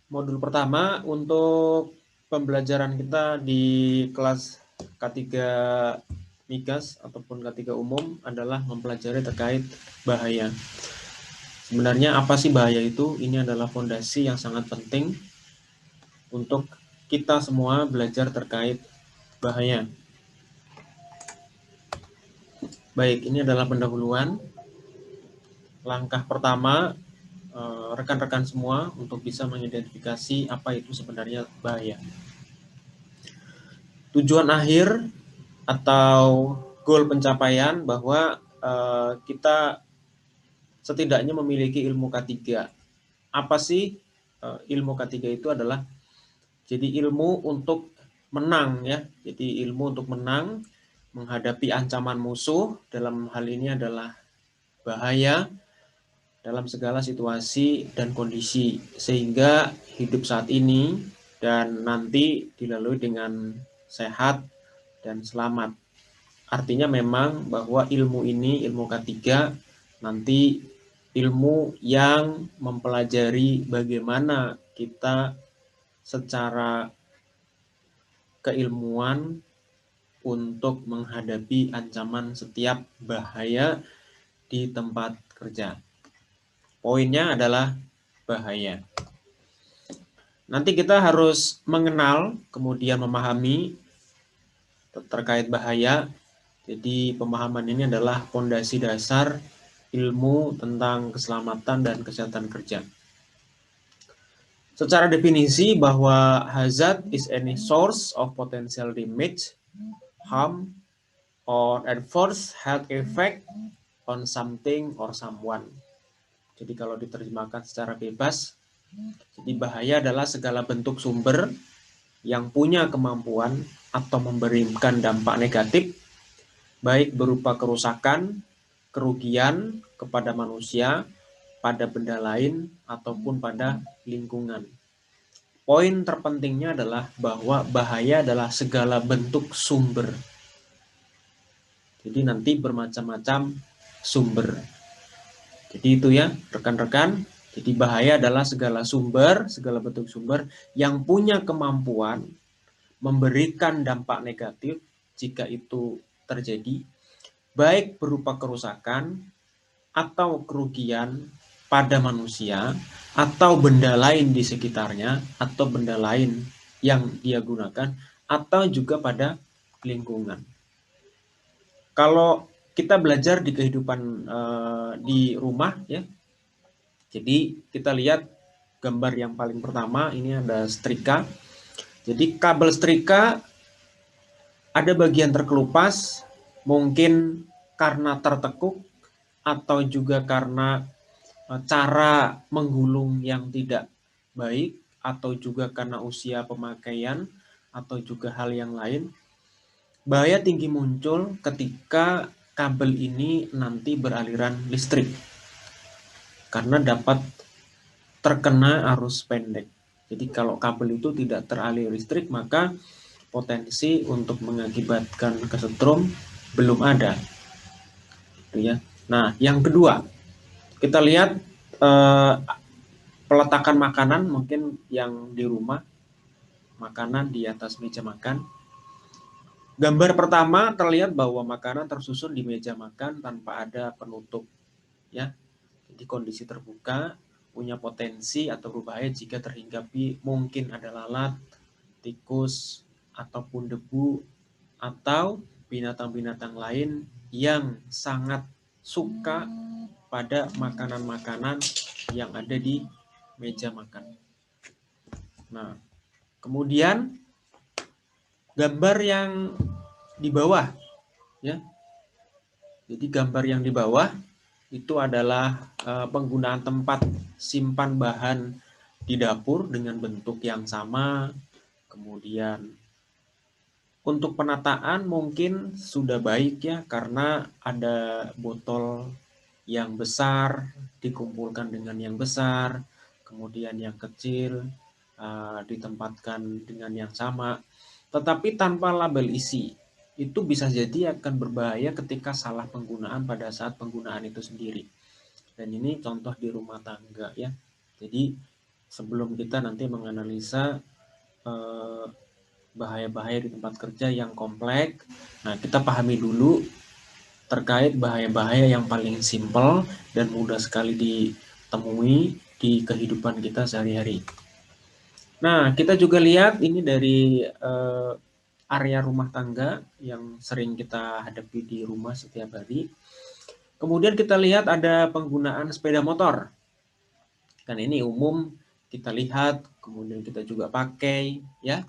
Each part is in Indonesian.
Modul pertama untuk pembelajaran kita di kelas K3 Migas ataupun K3 umum adalah mempelajari terkait bahaya. Sebenarnya apa sih bahaya itu? Ini adalah fondasi yang sangat penting untuk kita semua belajar terkait bahaya. Baik, ini adalah pendahuluan. Langkah pertama, rekan-rekan semua untuk bisa mengidentifikasi apa itu sebenarnya bahaya. Tujuan akhir atau goal pencapaian bahwa kita setidaknya memiliki ilmu K3. Apa sih ilmu K3 itu adalah jadi ilmu untuk menang ya. Jadi ilmu untuk menang menghadapi ancaman musuh, dalam hal ini adalah bahaya dalam segala situasi dan kondisi, sehingga hidup saat ini dan nanti dilalui dengan sehat dan selamat. Artinya memang bahwa ilmu ini, ilmu K3, nanti ilmu yang mempelajari bagaimana kita secara keilmuan untuk menghadapi ancaman setiap bahaya di tempat kerja. Poinnya adalah bahaya. Nanti kita harus mengenal, kemudian memahami terkait bahaya. Jadi pemahaman ini adalah fondasi dasar ilmu tentang keselamatan dan kesehatan kerja. Secara definisi bahwa hazard is any source of potential damage, harm, or adverse health effect on something or someone. Jadi kalau diterjemahkan secara bebas, jadi bahaya adalah segala bentuk sumber yang punya kemampuan atau memberikan dampak negatif, baik berupa kerusakan, kerugian kepada manusia, pada benda lain, ataupun pada lingkungan. Poin terpentingnya adalah bahwa bahaya adalah segala bentuk sumber. Jadi nanti bermacam-macam sumber. Jadi itu ya rekan-rekan. Jadi bahaya adalah segala sumber, segala bentuk sumber yang punya kemampuan memberikan dampak negatif jika itu terjadi, baik berupa kerusakan atau kerugian pada manusia atau benda lain di sekitarnya atau benda lain yang dia gunakan atau juga pada lingkungan. Kalau kita belajar di kehidupan di rumah ya, jadi kita lihat gambar yang paling pertama ini ada setrika. Jadi kabel setrika ada bagian terkelupas, mungkin karena tertekuk atau juga karena cara menggulung yang tidak baik, atau juga karena usia pemakaian, atau juga hal yang lain. Bahaya tinggi muncul ketika kabel ini nanti beraliran listrik, karena dapat terkena arus pendek. Jadi kalau kabel itu tidak teralir listrik, maka potensi untuk mengakibatkan kesetrum belum ada. Gitu ya. Nah, yang kedua, kita lihat peletakan makanan mungkin yang di rumah, makanan di atas meja makan. Gambar pertama terlihat bahwa makanan tersusun di meja makan tanpa ada penutup, ya. Jadi kondisi terbuka, punya potensi atau berbahaya jika terhinggapi mungkin ada lalat, tikus, ataupun debu, atau binatang-binatang lain yang sangat suka pada makanan-makanan yang ada di meja makan. Nah, kemudian gambar yang di bawah, ya. Jadi gambar yang di bawah itu adalah penggunaan tempat simpan bahan di dapur dengan bentuk yang sama. Kemudian untuk penataan mungkin sudah baik ya, karena ada botol yang besar dikumpulkan dengan yang besar, kemudian yang kecil ditempatkan dengan yang sama, tetapi tanpa label isi. Itu bisa jadi akan berbahaya ketika salah penggunaan pada saat penggunaan itu sendiri. Dan ini contoh di rumah tangga ya. Jadi sebelum kita nanti menganalisa bahaya-bahaya di tempat kerja yang kompleks. Nah, kita pahami dulu terkait bahaya-bahaya yang paling simpel dan mudah sekali ditemui di kehidupan kita sehari-hari. Nah, kita juga lihat ini dari area rumah tangga yang sering kita hadapi di rumah setiap hari. Kemudian kita lihat ada penggunaan sepeda motor. Kan ini umum kita lihat, kemudian kita juga pakai, ya.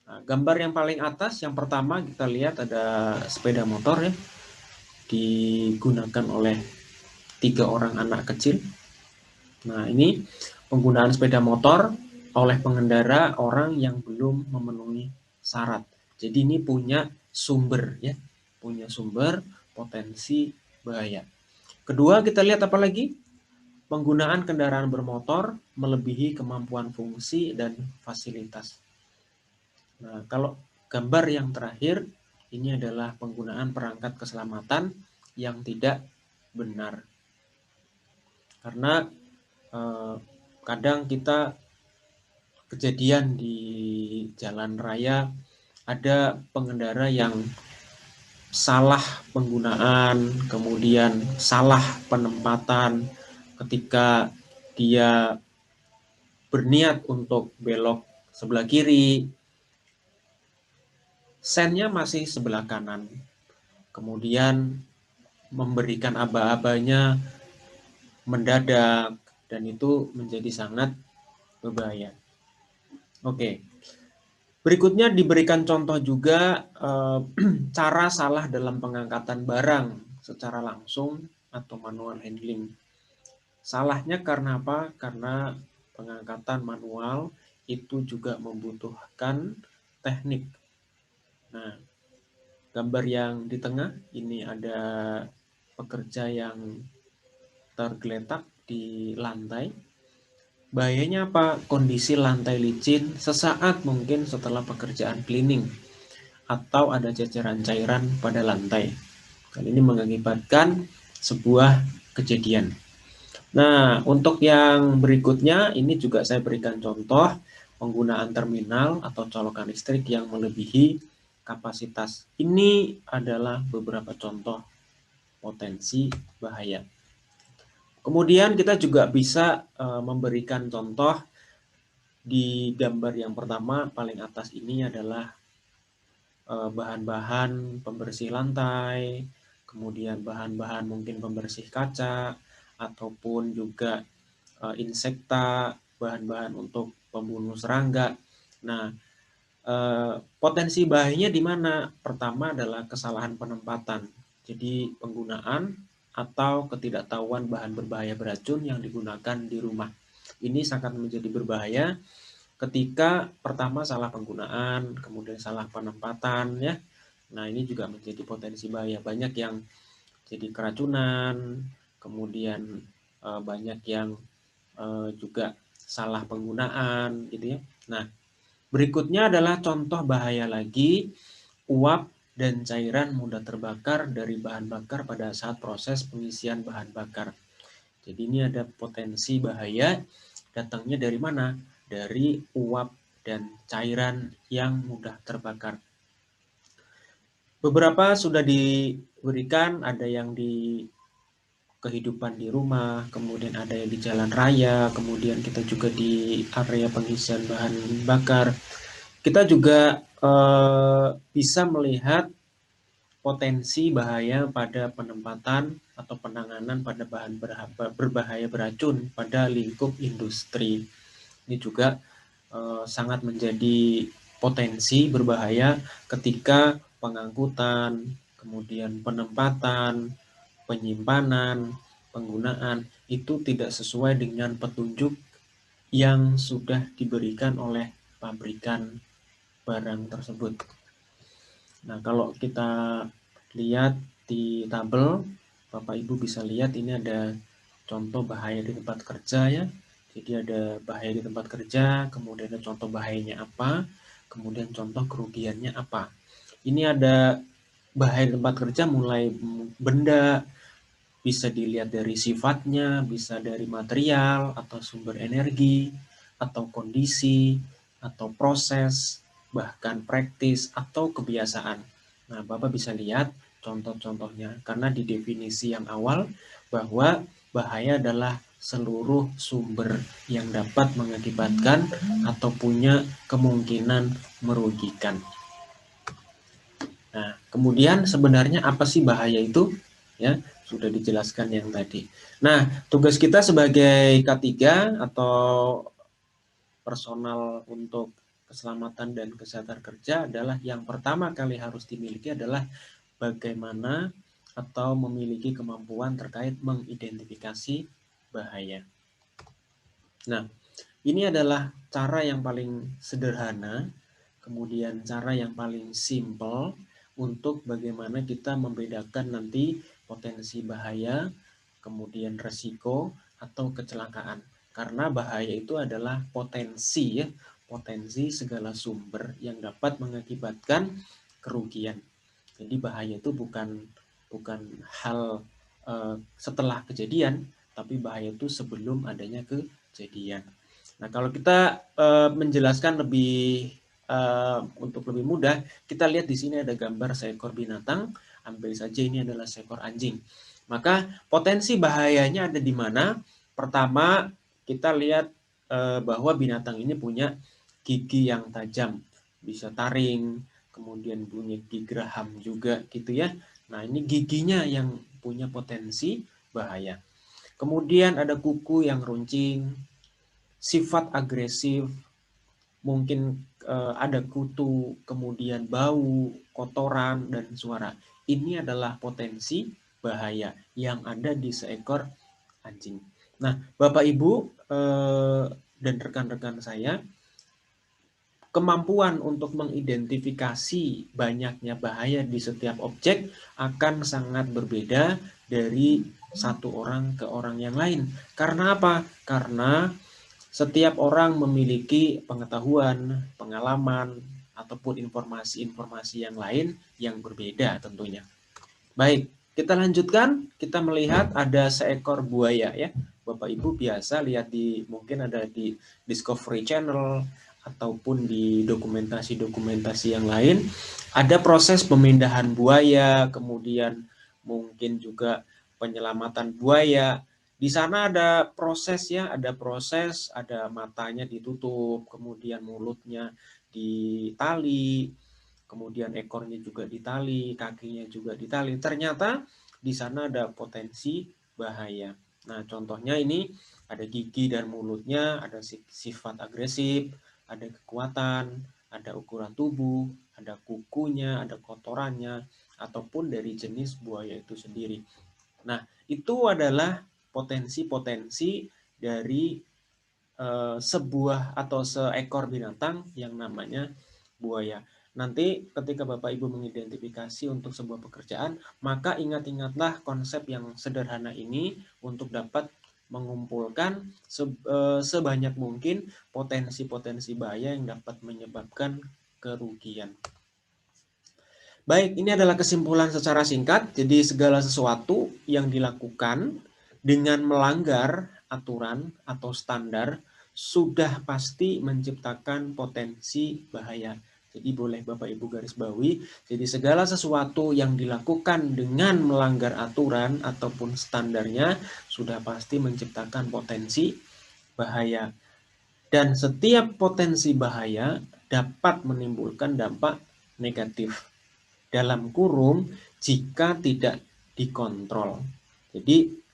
Nah, gambar yang paling atas, yang pertama kita lihat ada sepeda motor ya, digunakan oleh 3 orang anak kecil. Nah, ini penggunaan sepeda motor oleh pengendara orang yang belum memenuhi syarat. Jadi ini punya sumber ya, punya sumber potensi bahaya. Kedua, kita lihat apa lagi? Penggunaan kendaraan bermotor melebihi kemampuan fungsi dan fasilitas. Nah, kalau gambar yang terakhir, ini adalah penggunaan perangkat keselamatan yang tidak benar. Karena kadang kita kejadian di jalan raya ada pengendara yang salah penggunaan, kemudian salah penempatan ketika dia berniat untuk belok sebelah kiri, sennya masih sebelah kanan. Kemudian memberikan aba-abanya mendadak dan itu menjadi sangat berbahaya. Oke. Berikutnya diberikan contoh juga cara salah dalam pengangkatan barang secara langsung atau manual handling. Salahnya karena apa? Karena pengangkatan manual itu juga membutuhkan teknik. Nah, gambar yang di tengah ini ada pekerja yang tergeletak di lantai. Bahayanya apa? Kondisi lantai licin sesaat mungkin setelah pekerjaan cleaning atau ada ceceran cairan pada lantai. Hal ini mengakibatkan sebuah kejadian. Nah, untuk yang berikutnya ini juga saya berikan contoh penggunaan terminal atau colokan listrik yang melebihi kapasitas. Ini adalah beberapa contoh potensi bahaya. Kemudian kita juga bisa memberikan contoh di gambar yang pertama paling atas ini adalah bahan-bahan pembersih lantai, kemudian bahan-bahan mungkin pembersih kaca, ataupun juga insekta, bahan-bahan untuk pembunuh serangga. Nah, potensi bahayanya di mana? Pertama adalah kesalahan penempatan. Jadi penggunaan atau ketidaktahuan bahan berbahaya beracun yang digunakan di rumah. Ini sangat menjadi berbahaya ketika pertama salah penggunaan, kemudian salah penempatan ya. Nah, ini juga menjadi potensi bahaya. Banyak yang jadi keracunan, kemudian banyak yang juga salah penggunaan gitu ya. Nah, berikutnya adalah contoh bahaya lagi, uap dan cairan mudah terbakar dari bahan bakar pada saat proses pengisian bahan bakar. Jadi ini ada potensi bahaya datangnya dari mana? Dari uap dan cairan yang mudah terbakar. Beberapa sudah diberikan, ada yang di kehidupan di rumah, kemudian ada yang di jalan raya, kemudian kita juga di area pengisian bahan bakar. Kita juga bisa melihat potensi bahaya pada penempatan atau penanganan pada bahan berbahaya beracun pada lingkup industri. Ini juga sangat menjadi potensi berbahaya ketika pengangkutan, kemudian penempatan, penyimpanan, penggunaan itu tidak sesuai dengan petunjuk yang sudah diberikan oleh pabrikan barang tersebut. Nah, kalau kita lihat di tabel, Bapak Ibu bisa lihat ini ada contoh bahaya di tempat kerja ya. Jadi ada bahaya di tempat kerja, kemudian ada contoh bahayanya apa, kemudian contoh kerugiannya apa. Ini ada bahaya di tempat kerja mulai benda, bisa dilihat dari sifatnya, bisa dari material atau sumber energi, atau kondisi, atau proses, bahkan praktis, atau kebiasaan. Nah, Bapak bisa lihat contoh-contohnya, karena di definisi yang awal bahwa bahaya adalah seluruh sumber yang dapat mengakibatkan atau punya kemungkinan merugikan. Nah, kemudian sebenarnya apa sih bahaya itu? Ya, sudah dijelaskan yang tadi. Nah, tugas kita sebagai K3 atau personal untuk keselamatan dan kesehatan kerja adalah yang pertama kali harus dimiliki adalah bagaimana atau memiliki kemampuan terkait mengidentifikasi bahaya. Nah, ini adalah cara yang paling sederhana, kemudian cara yang paling simple untuk bagaimana kita membedakan nanti potensi bahaya, kemudian resiko, atau kecelakaan. Karena bahaya itu adalah potensi ya, potensi segala sumber yang dapat mengakibatkan kerugian. Jadi bahaya itu bukan hal setelah kejadian, tapi bahaya itu sebelum adanya kejadian. Nah, kalau kita menjelaskan lebih untuk lebih mudah, kita lihat di sini ada gambar seekor binatang. Ambil saja ini adalah seekor anjing. Maka potensi bahayanya ada di mana? Pertama, kita lihat bahwa binatang ini punya gigi yang tajam, bisa taring, kemudian punya gigi geraham juga gitu ya. Nah, ini giginya yang punya potensi bahaya. Kemudian ada kuku yang runcing, sifat agresif, mungkin ada kutu, kemudian bau, kotoran, dan suara. Ini adalah potensi bahaya yang ada di seekor anjing. Nah, Bapak Ibu dan rekan-rekan saya, kemampuan untuk mengidentifikasi banyaknya bahaya di setiap objek akan sangat berbeda dari satu orang ke orang yang lain. Karena apa? Karena setiap orang memiliki pengetahuan, pengalaman, ataupun informasi-informasi yang lain yang berbeda tentunya. Baik, kita lanjutkan. Kita melihat ada seekor buaya ya. Bapak Ibu biasa lihat mungkin ada di Discovery Channel ataupun di dokumentasi-dokumentasi yang lain. Ada proses pemindahan buaya, kemudian mungkin juga penyelamatan buaya. Di sana ada proses ya, ada matanya ditutup, kemudian mulutnya ditali, kemudian ekornya juga ditali, kakinya juga ditali. Ternyata di sana ada potensi bahaya. Nah, contohnya ini ada gigi dan mulutnya, ada sifat agresif, ada kekuatan, ada ukuran tubuh, ada kukunya, ada kotorannya, ataupun dari jenis buaya itu sendiri. Nah, itu adalah potensi-potensi dari sebuah atau seekor binatang yang namanya buaya. Nanti ketika Bapak Ibu mengidentifikasi untuk sebuah pekerjaan, maka ingat-ingatlah konsep yang sederhana ini untuk dapat mengumpulkan sebanyak mungkin potensi-potensi bahaya yang dapat menyebabkan kerugian. Baik, ini adalah kesimpulan secara singkat. Jadi segala sesuatu yang dilakukan dengan melanggar aturan atau standar sudah pasti menciptakan potensi bahaya. Jadi boleh Bapak Ibu garis bawahi, jadi segala sesuatu yang dilakukan dengan melanggar aturan ataupun standarnya sudah pasti menciptakan potensi bahaya. Dan setiap potensi bahaya dapat menimbulkan dampak negatif. Dalam kurung jika tidak dikontrol. Jadi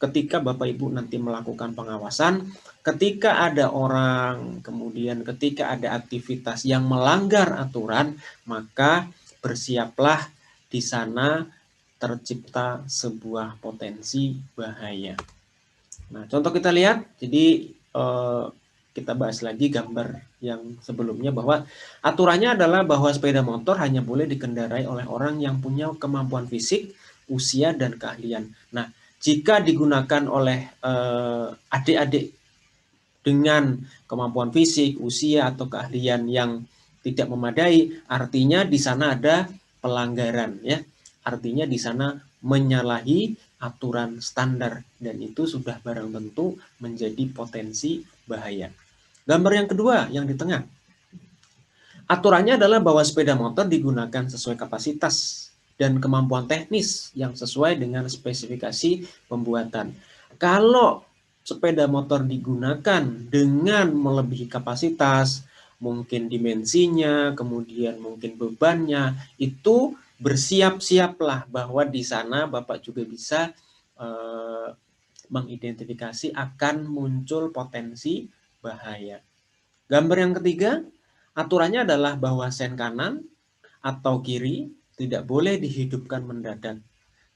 ketika Bapak Ibu nanti melakukan pengawasan, ketika ada orang, kemudian ketika ada aktivitas yang melanggar aturan, maka bersiaplah di sana tercipta sebuah potensi bahaya. Nah, contoh kita lihat, jadi kita bahas lagi gambar yang sebelumnya bahwa aturannya adalah bahwa sepeda motor hanya boleh dikendarai oleh orang yang punya kemampuan fisik, usia, dan keahlian. Nah, jika digunakan oleh adik-adik dengan kemampuan fisik, usia, atau keahlian yang tidak memadai, artinya di sana ada pelanggaran ya. Artinya di sana menyalahi aturan standar dan itu sudah barang tentu menjadi potensi bahaya. Gambar yang kedua, yang di tengah. Aturannya adalah bahwa sepeda motor digunakan sesuai kapasitas dan kemampuan teknis yang sesuai dengan spesifikasi pembuatan. Kalau sepeda motor digunakan dengan melebihi kapasitas, mungkin dimensinya, kemudian mungkin bebannya, itu bersiap-siaplah bahwa di sana Bapak juga bisa mengidentifikasi akan muncul potensi bahaya. Gambar yang ketiga, aturannya adalah bahwa sen kanan atau kiri tidak boleh dihidupkan mendadak.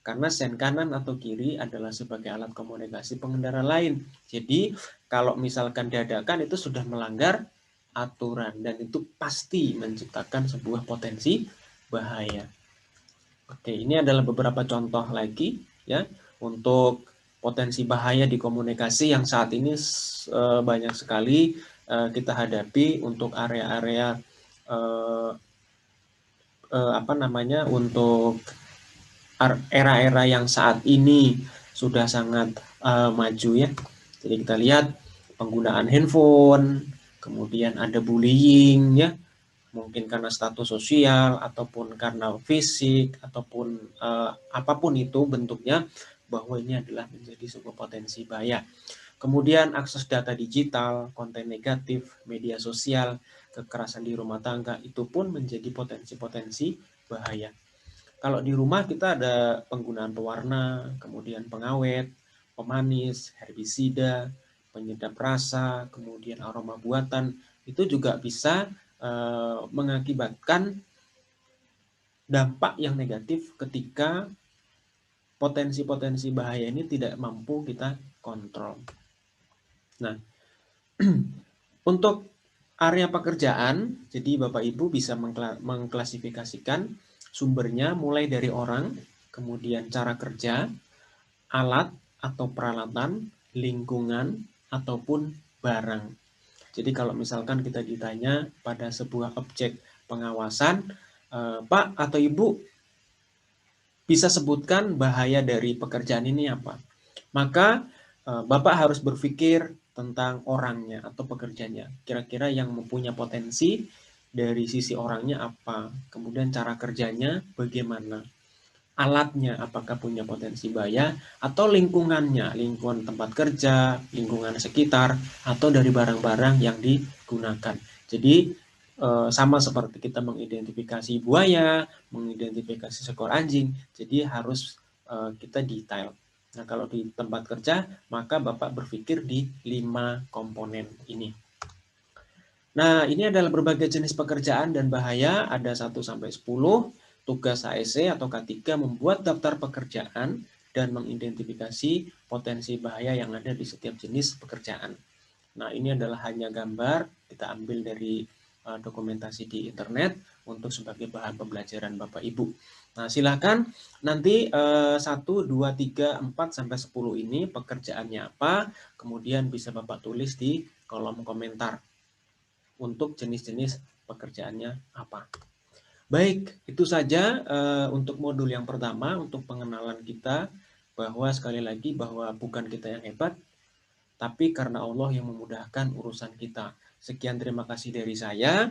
Karena sen kanan atau kiri adalah sebagai alat komunikasi pengendara lain. Jadi kalau misalkan dadakan itu sudah melanggar aturan dan itu pasti menciptakan sebuah potensi bahaya. Oke, ini adalah beberapa contoh lagi ya untuk potensi bahaya di komunikasi yang saat ini banyak sekali kita hadapi untuk area-area untuk era-era yang saat ini sudah sangat maju ya. Jadi kita lihat penggunaan handphone, kemudian ada bullying ya, mungkin karena status sosial ataupun karena fisik ataupun apapun itu bentuknya, bahwa ini adalah menjadi sebuah potensi bahaya. Kemudian akses data digital, konten negatif, media sosial, kekerasan di rumah tangga itu pun menjadi potensi-potensi bahaya. Kalau di rumah kita ada penggunaan pewarna, kemudian pengawet, pemanis, herbisida, penyedap rasa, kemudian aroma buatan, itu juga bisa mengakibatkan dampak yang negatif ketika potensi-potensi bahaya ini tidak mampu kita kontrol. Nah, untuk area pekerjaan, jadi Bapak Ibu bisa mengklasifikasikan sumbernya mulai dari orang, kemudian cara kerja, alat atau peralatan, lingkungan, ataupun barang. Jadi kalau misalkan kita ditanya pada sebuah objek pengawasan, Pak atau Ibu bisa sebutkan bahaya dari pekerjaan ini apa? Maka Bapak harus berpikir tentang orangnya atau pekerjanya. Kira-kira yang mempunyai potensi dari sisi orangnya apa? Kemudian cara kerjanya bagaimana? Alatnya apakah punya potensi bahaya? Atau lingkungannya, lingkungan tempat kerja, lingkungan sekitar, atau dari barang-barang yang digunakan. Jadi sama seperti kita mengidentifikasi buaya, mengidentifikasi seekor anjing, jadi harus kita detail. Nah, kalau di tempat kerja, maka Bapak berpikir di 5 komponen ini. Nah, ini adalah berbagai jenis pekerjaan dan bahaya, ada 1-10. Tugas HSE atau K3 membuat daftar pekerjaan dan mengidentifikasi potensi bahaya yang ada di setiap jenis pekerjaan. Nah, ini adalah hanya gambar, kita ambil dari dokumentasi di internet untuk sebagai bahan pembelajaran Bapak Ibu. Nah, silakan nanti 1, 2, 3, 4, sampai 10 ini pekerjaannya apa, kemudian bisa Bapak tulis di kolom komentar untuk jenis-jenis pekerjaannya apa. Baik, itu saja untuk modul yang pertama, untuk pengenalan kita, bahwa sekali lagi bahwa bukan kita yang hebat, tapi karena Allah yang memudahkan urusan kita. Sekian, terima kasih dari saya.